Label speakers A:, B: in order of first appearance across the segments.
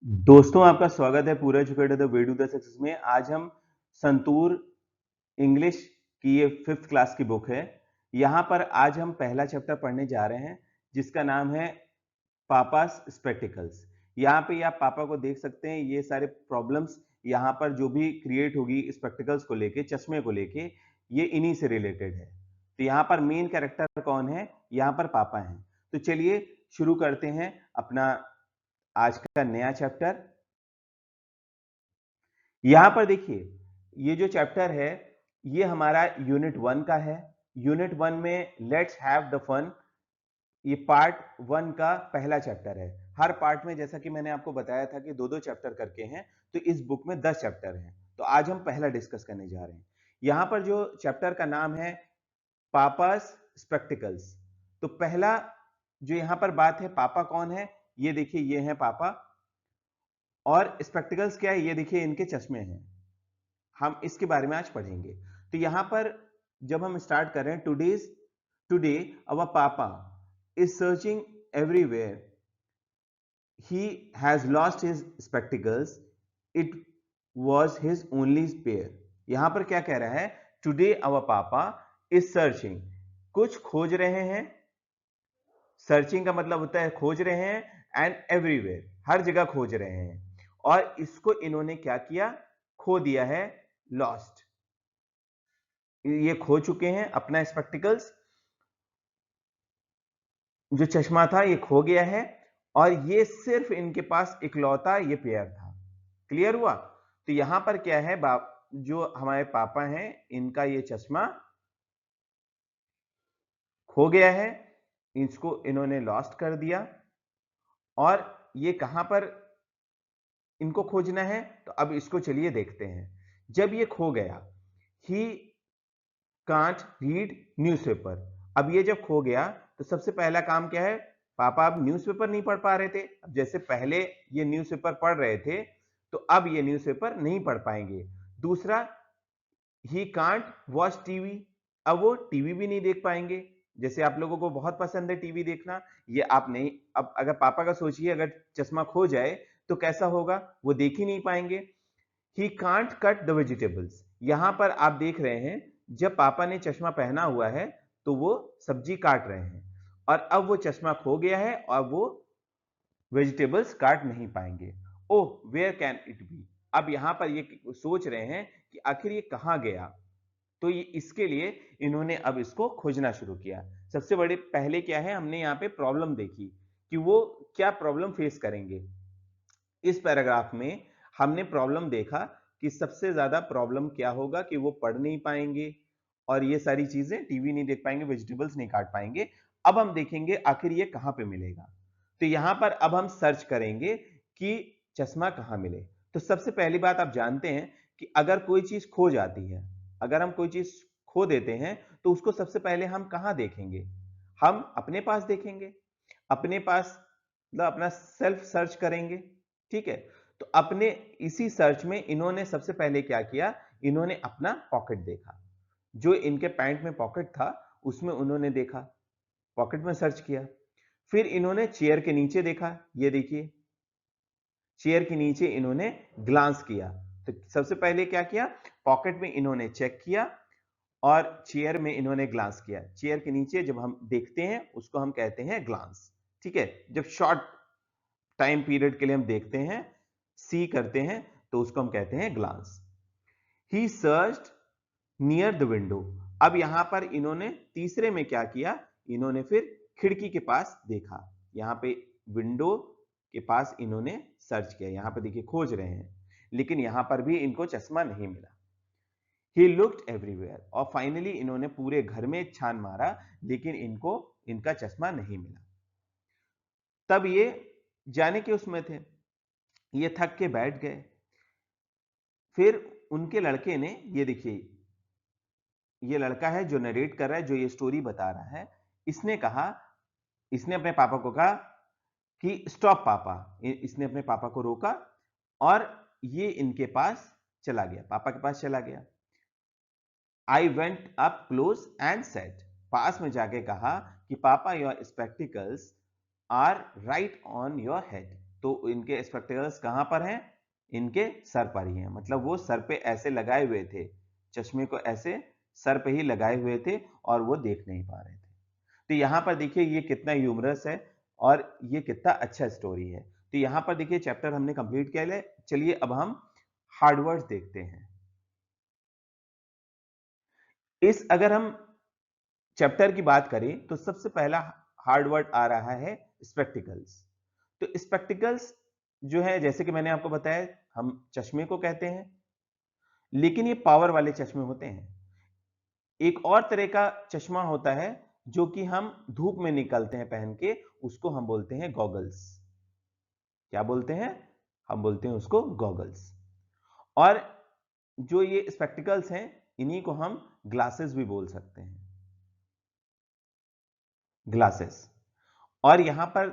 A: दोस्तों, आपका स्वागत है पूरा educator the way to the success में। आज हम संतूर इंग्लिश की ये 5th क्लास की बुक है। यहाँ पर आज हम पहला चैप्टर पढ़ने जा रहे हैं, जिसका नाम है पापास स्पेक्टिकल्स। यहाँ पे आप पापा को देख सकते हैं। ये सारे प्रॉब्लम्स यहाँ पर जो भी क्रिएट होगी स्पेक्टिकल्स को लेके, चश्मे को लेके, ये इन्हीं से रिलेटेड है। तो यहाँ पर मेन कैरेक्टर कौन है? यहाँ पर पापा हैं। तो चलिए शुरू करते हैं अपना आज का नया चैप्टर। यहां पर देखिए, ये जो चैप्टर है ये हमारा यूनिट 1 का है। यूनिट 1 में लेट्स हैव द फन, ये पार्ट 1 का पहला चैप्टर है। हर पार्ट में जैसा कि मैंने आपको बताया था कि दो दो चैप्टर करके हैं, तो इस बुक में 10 चैप्टर हैं। तो आज हम पहला डिस्कस करने जा रहे हैं। यहां पर जो चैप्टर का नाम है पापास स्पेक्टिकल्स। तो पहला जो यहां पर बात है, पापा कौन है? ये देखिए, ये है पापा। और स्पेक्टिकल्स क्या है? ये देखिए, इनके चश्मे हैं। हम इसके बारे में आज पढ़ेंगे। तो यहां पर जब हम स्टार्ट कर रहे हैं, टुडे अवर पापा is searching everywhere, he has lost his spectacles, it was his only pair. यहां पर क्या कह रहा है? टुडे अवर पापा इज सर्चिंग, कुछ खोज रहे हैं। सर्चिंग का मतलब होता है खोज रहे हैं, एंड एवरीवेयर, हर जगह खोज रहे हैं। और इसको इन्होंने क्या किया? खो दिया है, लॉस्ट। ये खो चुके हैं अपना स्पेक्टिकल्स, जो चश्मा था ये खो गया है। और ये सिर्फ इनके पास इकलौता ये पेयर था। क्लियर हुआ? तो यहां पर क्या है, जो हमारे पापा हैं, इनका ये चश्मा खो गया है, इसको इन्होंने लॉस्ट कर दिया। और ये कहां पर इनको खोजना है? तो अब इसको चलिए देखते हैं। जब ये खो गया, ही कांट रीड न्यूज़पेपर। अब ये जब खो गया, तो सबसे पहला काम क्या है? पापा अब न्यूज़पेपर नहीं पढ़ पा रहे थे। अब जैसे पहले ये न्यूज़पेपर पढ़ रहे थे, तो अब ये न्यूज़पेपर नहीं पढ़ पाएंगे। दूसरा, ही कांट वॉच टीवी। अब वो टीवी भी नहीं देख पाएंगे। जैसे आप लोगों को बहुत पसंद है टीवी देखना, ये आप नहीं। अब अगर पापा का सोचिए, अगर चश्मा खो जाए तो कैसा होगा? वो देख ही नहीं पाएंगे। He can't cut the vegetables. यहां पर आप देख रहे हैं, जब पापा ने चश्मा पहना हुआ है तो वो सब्जी काट रहे हैं, और अब वो चश्मा खो गया है और वो वेजिटेबल्स काट नहीं पाएंगे। ओह, वेयर कैन इट बी? अब यहां पर ये सोच रहे हैं कि आखिर ये कहां गया। तो ये इसके लिए इन्होंने अब इसको खोजना शुरू किया। सबसे बड़े पहले क्या है, हमने यहाँ पे प्रॉब्लम देखी कि वो क्या प्रॉब्लम फेस करेंगे। इस पैराग्राफ में हमने प्रॉब्लम देखा कि सबसे ज्यादा प्रॉब्लम क्या होगा कि वो पढ़ नहीं पाएंगे, और ये सारी चीजें, टीवी नहीं देख पाएंगे, वेजिटेबल्स नहीं काट पाएंगे। अब हम देखेंगे आखिर ये कहां पे मिलेगा। तो यहां पर अब हम सर्च करेंगे कि चश्मा कहां मिले। तो सबसे पहली बात आप जानते हैं कि अगर कोई चीज खो जाती है, अगर हम कोई चीज खो देते हैं, तो उसको सबसे पहले हम कहां देखेंगे? हम अपने पास देखेंगे। अपने पास मतलब अपना सेल्फ सर्च करेंगे। ठीक है? तो अपने इसी सर्च में इन्होंने सबसे पहले क्या किया? इन्होंने अपना पॉकेट देखा। जो इनके पैंट में पॉकेट था, उसमें उन्होंने देखा, पॉकेट में सर्च किया। फिर इन्होंने चेयर के नीचे देखा, ये देखिए, चेयर के नीचे इन्होंने ग्लांस किया। तो सबसे पहले क्या किया? पॉकेट में इन्होंने चेक किया, और चेयर में इन्होंने ग्लांस किया। चेयर के नीचे जब हम देखते हैं, उसको हम कहते हैं ग्लांस। ठीक है? जब शॉर्ट टाइम पीरियड के लिए हम देखते हैं, सी करते हैं, तो उसको हम कहते हैं glance. He searched near the window. अब यहां पर इन्होंने तीसरे में क्या किया? इन्होंने फिर खिड़की के पास देखा। यहां पे विंडो के पास इन्होंने सर्च किया। यहां पर देखिए, खोज रहे हैं, लेकिन यहां पर भी इनको चश्मा नहीं मिला। ही लुक्ड एवरीवेयर, और फाइनली इन्होंने पूरे घर में छान मारा, लेकिन इनको इनका चश्मा नहीं मिला। तब ये जाने के उसमें थे, ये थक के बैठ गए। फिर उनके लड़के ने, ये देखिए, ये लड़का है जो नरेट कर रहा है, जो ये स्टोरी बता रहा है, इसने कहा, इसने अपने पापा को कहा कि स्टॉप पापा। इसने अपने पापा को रोका, और ये इनके पास चला गया, पापा के पास चला गया। I went up close and said, पास में जाके कहा कि पापा, your spectacles are right on your head. तो इनके स्पेक्टिकल्स कहां पर हैं? इनके सर पर ही हैं, मतलब वो सर पे ऐसे लगाए हुए थे, चश्मे को ऐसे सर पे ही लगाए हुए थे और वो देख नहीं पा रहे थे। तो यहां पर देखिए ये कितना ह्यूमरस है और ये कितना अच्छा स्टोरी है। तो यहां पर देखिए चैप्टर हमने कंप्लीट किया है। चलिए अब हम हार्ड वर्ड्स देखते हैं। इस अगर हम चैप्टर की बात करें तो सबसे पहला हार्ड वर्ड आ रहा है स्पेक्टिकल्स। तो स्पेक्टिकल्स जो है, जैसे कि मैंने आपको बताया, हम चश्मे को कहते हैं, लेकिन ये पावर वाले चश्मे होते हैं। एक और तरह का चश्मा होता है जो कि हम धूप में निकलते हैं पहन के, उसको हम बोलते हैं गॉगल्स। क्या बोलते हैं? हम बोलते हैं उसको गॉगल्स। और जो ये स्पेक्टिकल्स हैं, इन्हीं को हम ग्लासेस भी बोल सकते हैं, ग्लासेस। और यहां पर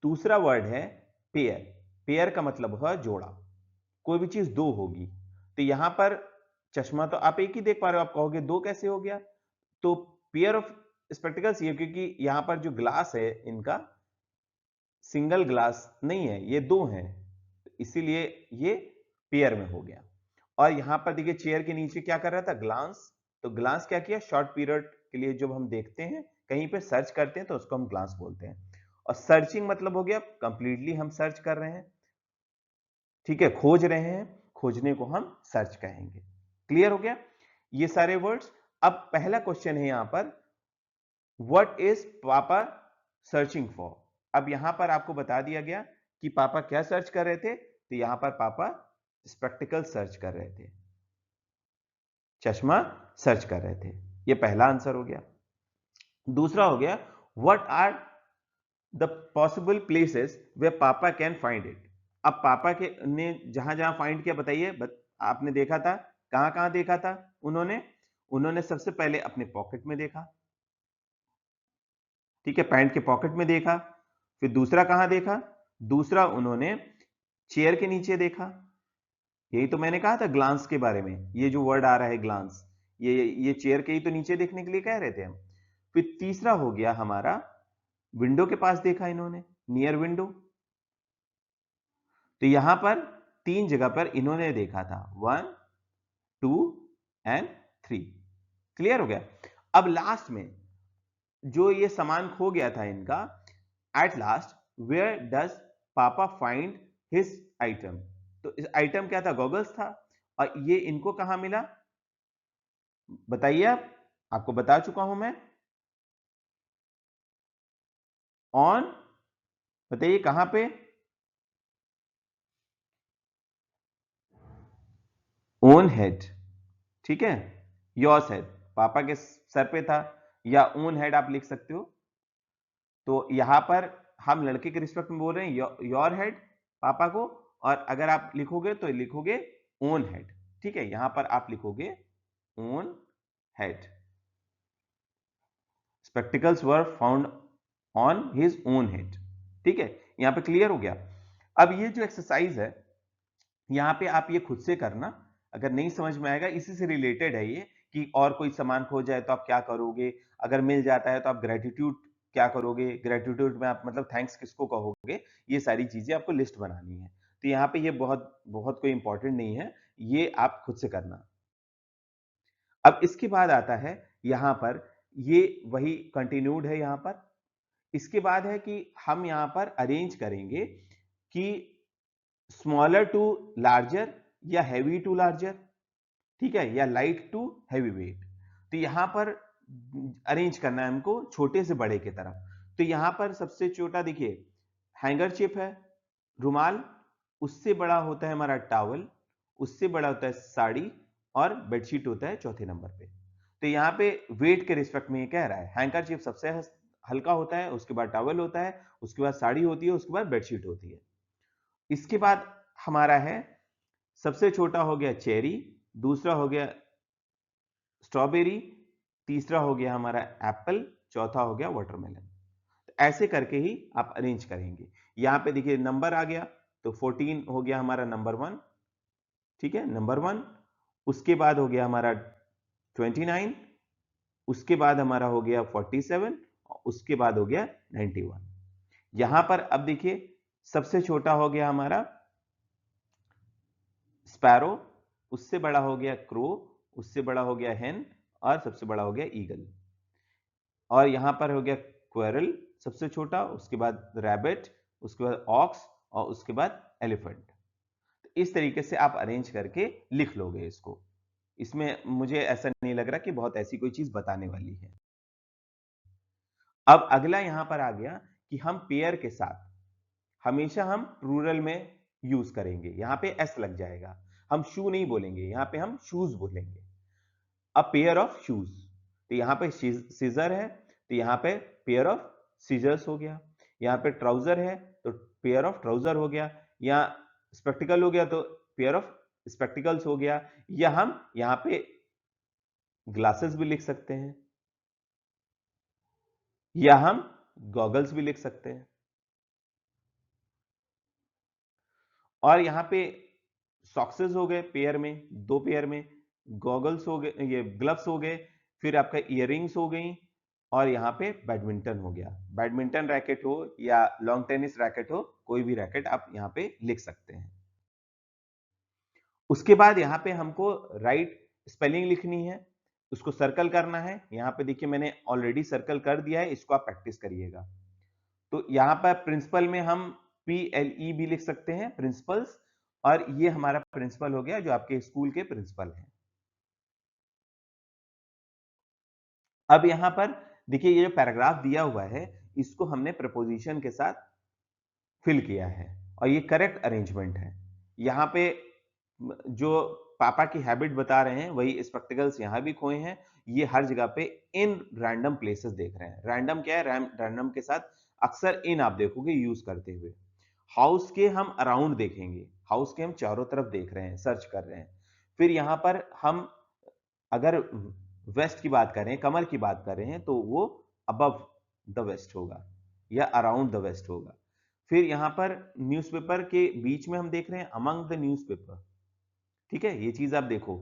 A: दूसरा वर्ड है पेयर। पेयर का मतलब हुआ जोड़ा, कोई भी चीज दो होगी। तो यहां पर चश्मा तो आप एक ही देख पा रहे हो, आप कहोगे दो कैसे हो गया? तो पेयर ऑफ स्पेक्टिकल्स, ये क्योंकि यहां पर जो ग्लास है इनका सिंगल ग्लास नहीं है, ये दो हैं, इसीलिए ये पेयर में हो गया। और यहां पर देखिए चेयर के नीचे क्या कर रहा था? ग्लांस। तो ग्लांस क्या किया? शॉर्ट पीरियड के लिए जब हम देखते हैं, कहीं पे सर्च करते हैं, तो उसको हम ग्लांस बोलते हैं। और सर्चिंग मतलब हो गया कंप्लीटली हम सर्च कर रहे हैं, ठीक है, खोज रहे हैं, खोजने को हम सर्च कहेंगे। क्लियर हो गया ये सारे वर्ड्स? अब पहला क्वेश्चन है यहां पर, व्हाट इज पापा सर्चिंग फॉर? अब यहां पर आपको बता दिया गया कि पापा क्या सर्च कर रहे थे। तो यहां पर पापा स्पेक्टिकल सर्च कर रहे थे, चश्मा सर्च कर रहे थे। ये पहला आंसर हो गया। दूसरा हो गया, what are the possible places where papa can find it? अब पापा के ने जहां जहां फाइंड किया बताइए, आपने देखा था, कहां कहां देखा था उन्होंने? उन्होंने सबसे पहले अपने पॉकेट में देखा, ठीक है, पैंट के पॉकेट में देखा। फिर दूसरा कहां देखा? दूसरा उन्होंने चेयर के नीचे देखा। यही तो मैंने कहा था ग्लांस के बारे में, ये जो वर्ड आ रहा है ग्लांस, ये चेयर के ही तो नीचे देखने के लिए कह रहे थे हम। फिर तीसरा हो गया हमारा, विंडो के पास देखा इन्होंने, नियर विंडो। तो यहां पर तीन जगह पर इन्होंने देखा था, 1 2 एंड 3। क्लियर हो गया? अब लास्ट में जो ये सामान खो गया था इनका, एट लास्ट वेयर डज पापा फाइंड हिज आइटम? तो इस आइटम क्या था? गॉगल्स था। और ये इनको कहां मिला बताइए आप? आपको बता चुका हूं मैं, ऑन, बताइए कहां पे? ओन हेड, ठीक है, योर्स हेड, पापा के सर पे था, या ओन हेड आप लिख सकते हो। तो यहां पर हम लड़के के रिस्पेक्ट में बोल रहे हैं योर हेड, पापा को। और अगर आप लिखोगे तो लिखोगे ओन हेड, ठीक है, यहां पर आप लिखोगे own head. Spectacles were found on his own head, ठीक है, यहां पे क्लियर हो गया। अब ये जो एक्सरसाइज है, यहां पे आप ये खुद से करना, अगर नहीं समझ में आएगा, इसी से रिलेटेड है ये, कि और कोई सामान खो जाए तो आप क्या करोगे, अगर मिल जाता है तो आप ग्रेटिट्यूड क्या करोगे, ग्रेटिट्यूड में आप मतलब थैंक्स किसको कहोगे, ये सारी चीजें आपको लिस्ट बनानी है। तो यहाँ पे ये बहुत बहुत कोई इंपॉर्टेंट नहीं है, ये आप खुद से करना। अब इसके बाद आता है यहां पर, ये वही कंटिन्यूड है यहां पर। इसके बाद है कि हम यहां पर अरेंज करेंगे कि स्मॉलर टू लार्जर, या हैवी टू लार्जर, ठीक है, या लाइट टू हैवी वेट। तो यहां पर अरेंज करना है हमको छोटे से बड़े की तरफ। तो यहां पर सबसे छोटा देखिए हैंगर चिप है, रुमाल, उससे बड़ा होता है हमारा टॉवल, उससे बड़ा होता है साड़ी, और बेडशीट होता है चौथे नंबर पे। तो यहाँ पे वेट के रिस्पेक्ट में ये कह रहा है, हैंकर चिप सबसे हल्का होता है, उसके बाद टॉवल होता है, उसके बाद साड़ी होती है, उसके बाद बेडशीट होती है। इसके बाद हमारा है, सबसे छोटा हो गया चेरी, दूसरा हो गया स्ट्रॉबेरी, तीसरा हो गया हमारा एप्पल, चौथा हो गया वाटरमेलन। तो ऐसे करके ही आप अरेंज करेंगे। यहां पे देखिए नंबर आ गया, तो 14 हो गया हमारा नंबर 1, ठीक है, नंबर 1। उसके बाद हो गया हमारा 29, उसके बाद हमारा हो गया 47, उसके बाद हो गया 91। यहां पर अब देखिए सबसे छोटा हो गया हमारा स्पैरो, उससे बड़ा हो गया क्रो, उससे बड़ा हो गया हेन, और सबसे बड़ा हो गया ईगल। और यहां पर हो गया क्वेरल सबसे छोटा, उसके बाद रैबिट, उसके बाद ऑक्स, और उसके बाद एलिफेंट। तो इस तरीके से आप अरेंज करके लिख लोगे इसको। इसमें मुझे ऐसा नहीं लग रहा कि बहुत ऐसी कोई चीज बताने वाली है। अब अगला यहां पर आ गया कि हम पेयर के साथ हमेशा हम प्लूरल में यूज करेंगे। यहां पे एस लग जाएगा, हम शू नहीं बोलेंगे, यहां पे हम शूज बोलेंगे। अ पेयर ऑफ शूज, तो यहां पे सीजर है तो यहां पे पेयर ऑफ सीजर्स हो गया। यहां पे ट्राउजर है तो पेयर ऑफ ट्राउजर हो गया। या स्पेक्टिकल हो गया तो पेयर ऑफ स्पेक्टिकल्स हो गया। या हम यहां पे ग्लासेस भी लिख सकते हैं, या हम गॉगल्स भी लिख सकते हैं। और यहां पे सॉक्सेस हो गए पेयर में, दो पेयर में, गॉगल्स हो गए, ये ग्लव्स हो गए, फिर आपका इयररिंग्स हो गई, और यहाँ पे बैडमिंटन हो गया। बैडमिंटन रैकेट हो या लॉन्ग टेनिस रैकेट हो, कोई भी रैकेट आप यहाँ पे लिख सकते हैं। उसके बाद यहाँ पे हमको राइट स्पेलिंग लिखनी है, उसको सर्कल करना है। यहाँ पे देखिए मैंने ऑलरेडी सर्कल कर दिया है, इसको आप प्रैक्टिस करिएगा। तो यहाँ पर प्रिंसिपल में हम PLE भी लिख सकते हैं, प्रिंसिपल्स। और ये हमारा प्रिंसिपल हो गया जो आपके स्कूल के प्रिंसिपल हैं। अब यहां पर देखिए ये जो पैराग्राफ दिया हुआ है, इसको हमने प्रपोजिशन के साथ फिल किया है, और ये करेक्ट अरेंजमेंट है। यहाँ पे जो पापा की हैबिट बता रहे हैं वही स्पेक्टिकल्स यहाँ भी खोए हैं। ये हर जगह पे इन रैंडम प्लेसेस देख रहे हैं। रैंडम क्या है, रैंडम के साथ अक्सर इन आप देखोगे यूज करते हुए। हाउस के हम अराउंड देखेंगे, हाउस के हम चारों तरफ देख रहे हैं, सर्च कर रहे हैं। फिर यहाँ पर हम अगर वेस्ट की बात करें, कमर की बात कर रहे हैं, तो वो अबव द वेस्ट होगा या अराउंड द वेस्ट होगा। फिर यहां पर न्यूज़पेपर के बीच में हम देख रहे हैं अमंग द न्यूज़पेपर, ठीक है, ये चीज आप देखो।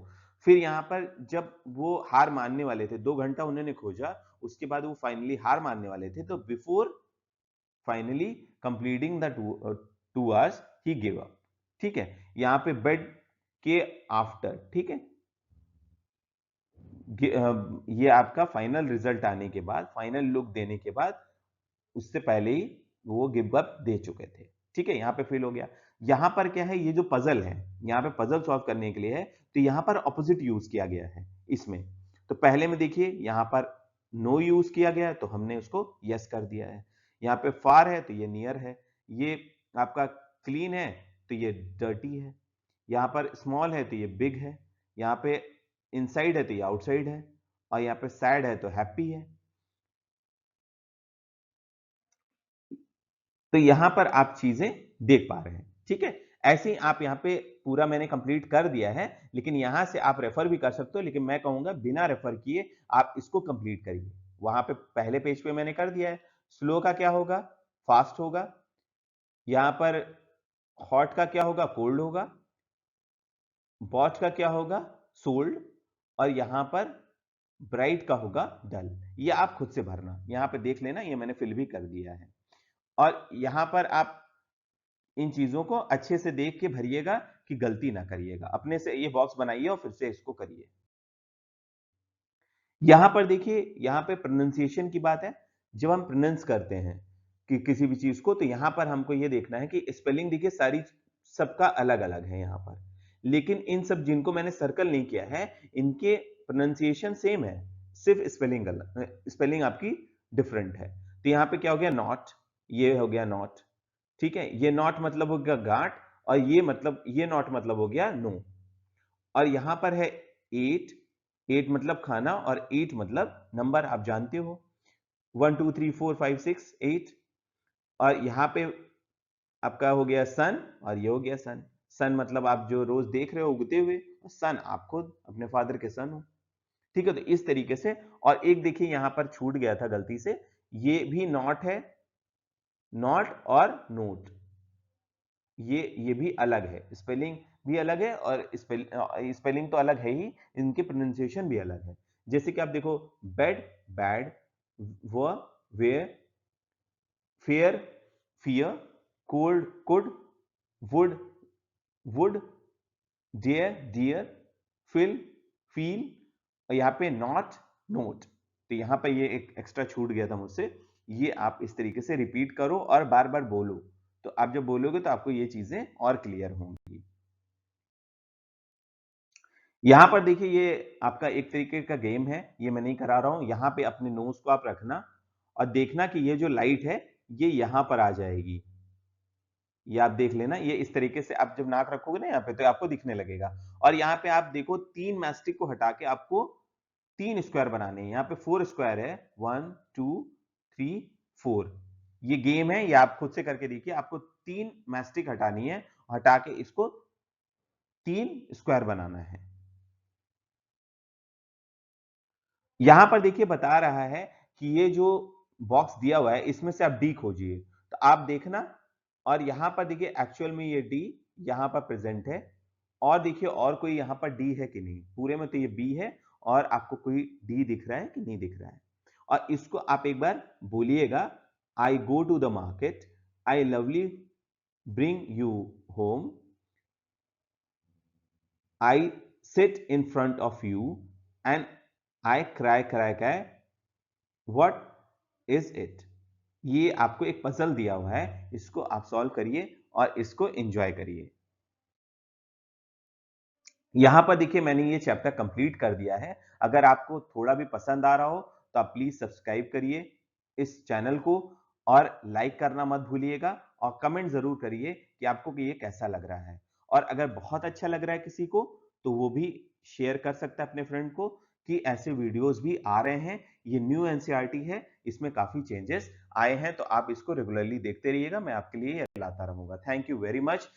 A: फिर यहां पर जब वो हार मानने वाले थे, 2 घंटा उन्होंने खोजा, उसके बाद वो फाइनली हार मानने वाले थे, तो before finally completing the 2 hours he give up. ठीक है, यहां पे बेड के आफ्टर, ठीक है, ये आपका फाइनल रिजल्ट आने के बाद, फाइनल लुक देने के बाद, उससे पहले ही वो गिव अप दे चुके थे। ठीक है, यहां पे फिल हो गया। यहां पर क्या है, ये जो पजल है, यहां पे पजल सॉल्व करने के लिए है, तो यहां पर ऑपोजिट यूज किया गया है इसमें। तो पहले में देखिए यहां पर नो यूज किया गया है, तो हमने उसको यस कर दिया है। यहाँ पे फार है तो ये नियर है। ये आपका क्लीन है तो ये डर्टी है। यहाँ पर स्मॉल है तो ये बिग है। यहाँ पे इनसाइड है तो ये आउटसाइड है। और यहाँ पे सैड है तो हैप्पी है। तो यहां पर आप चीजें देख पा रहे हैं। ठीक है, ऐसे ही आप यहाँ पे पूरा मैंने कंप्लीट कर दिया है, लेकिन यहां से आप रेफर भी कर सकते हो, लेकिन मैं कहूंगा बिना रेफर किए आप इसको कंप्लीट करिए। वहां पे पहले पेज पे मैंने कर दिया है। स्लो का क्या होगा, फास्ट होगा। यहां पर हॉट का क्या होगा, कोल्ड होगा। बॉट का क्या होगा, सोल्ड। और यहां पर ब्राइट का होगा डल। ये आप खुद से भरना, यहां पे देख लेना, ये मैंने फिल भी कर दिया है। और यहां पर आप इन चीजों को अच्छे से देख के भरिएगा कि गलती ना करिएगा। अपने से ये बॉक्स बनाइए और फिर से इसको करिए। यहां पर देखिए, यहां पे प्रोनाउंसिएशन की बात है। जब हम प्रोनाउंस करते हैं कि किसी भी चीज को, तो यहां पर हमको ये देखना है कि स्पेलिंग देखिए सारी सबका अलग अलग है यहां पर। लेकिन इन सब जिनको मैंने सर्कल नहीं किया है, इनके प्रोनाउंसिएशन सेम है, सिर्फ स्पेलिंग अलग, स्पेलिंग आपकी डिफरेंट है। तो यहां पे क्या हो गया, नॉट, ये हो गया नॉट। ठीक है, ये नॉट मतलब हो गया गांठ, और ये नॉट मतलब हो गया नो। और यहां पर है एट, एट मतलब खाना, और एट मतलब नंबर, आप जानते हो, 1 2 3 4 5 6 8। और यहां पे आपका हो गया सन, और ये हो गया सन। सन मतलब आप जो रोज देख रहे हो उगते हुए, सन आप खुद अपने फादर के सन हो। ठीक है, तो इस तरीके से। और एक देखिए यहां पर छूट गया था गलती से, ये भी नॉट है, नॉट और नोट, ये भी अलग है, स्पेलिंग भी अलग है, और स्पेलिंग तो अलग है ही, इनके प्रोनाउंसिएशन भी अलग है। जैसे कि आप देखो, bed bad, we where, fair fear, cold, could, would, would, dare, dear, feel, feel, और यहाँ पे not, note। तो यहाँ पे ये एक एक्स्ट्रा छूट गया था मुझसे। ये आप इस तरीके से रिपीट करो और बार बार बोलो। तो आप जब बोलोगे तो आपको ये चीजें और क्लियर होंगी। यहाँ पर देखिए ये आपका एक तरीके का गेम है, ये मैं नहीं करा रहा हूं। यहाँ पे अपने नोज को आप रखना और देखना कि ये जो लाइट है ये यहाँ पर आ जाएगी। ये आप देख लेना, ये इस तरीके से आप जब नाक रखोगे ना यहाँ पे तो आपको दिखने लगेगा। और यहाँ पे आप देखो 3 मैस्टिक को हटा के आपको 3 स्क्वायर बनाने हैं। यहाँ पे 4 स्क्वायर है, 1 2 3 4। ये गेम है, ये आप खुद से करके देखिए। आपको 3 मैस्टिक हटानी है, हटा के इसको 3 स्क्वायर बनाना है। यहां पर देखिए बता रहा है कि ये जो बॉक्स दिया हुआ है इसमें से आप डी खोजिए। तो आप देखना, और यहां पर देखिए एक्चुअल में ये डी यहां पर प्रेजेंट है। और देखिए और कोई यहां पर डी है कि नहीं। पूरे में तो ये बी है, और आपको कोई डी दिख रहा है कि नहीं दिख रहा है। और इसको आप एक बार बोलिएगा, I go to the market, I lovely bring you home, I sit in front of you, and I cry cry cry, what is it. ये आपको एक पजल दिया हुआ है, इसको आप सॉल्व करिए और इसको एंजॉय करिए। यहां पर देखिए मैंने ये चैप्टर कंप्लीट कर दिया है। अगर आपको थोड़ा भी पसंद आ रहा हो तो आप प्लीज सब्सक्राइब करिए इस चैनल को, और लाइक करना मत भूलिएगा, और कमेंट जरूर करिए कि आपको कि ये कैसा लग रहा है। और अगर बहुत अच्छा लग रहा है किसी को तो वो भी शेयर कर सकता है अपने फ्रेंड को कि ऐसे वीडियोस भी आ रहे हैं। ये न्यू एनसीईआरटी है, इसमें काफी चेंजेस आए हैं, तो आप इसको रेगुलरली देखते रहिएगा। मैं आपके लिए ये लाता रहूंगा। Thank you very much.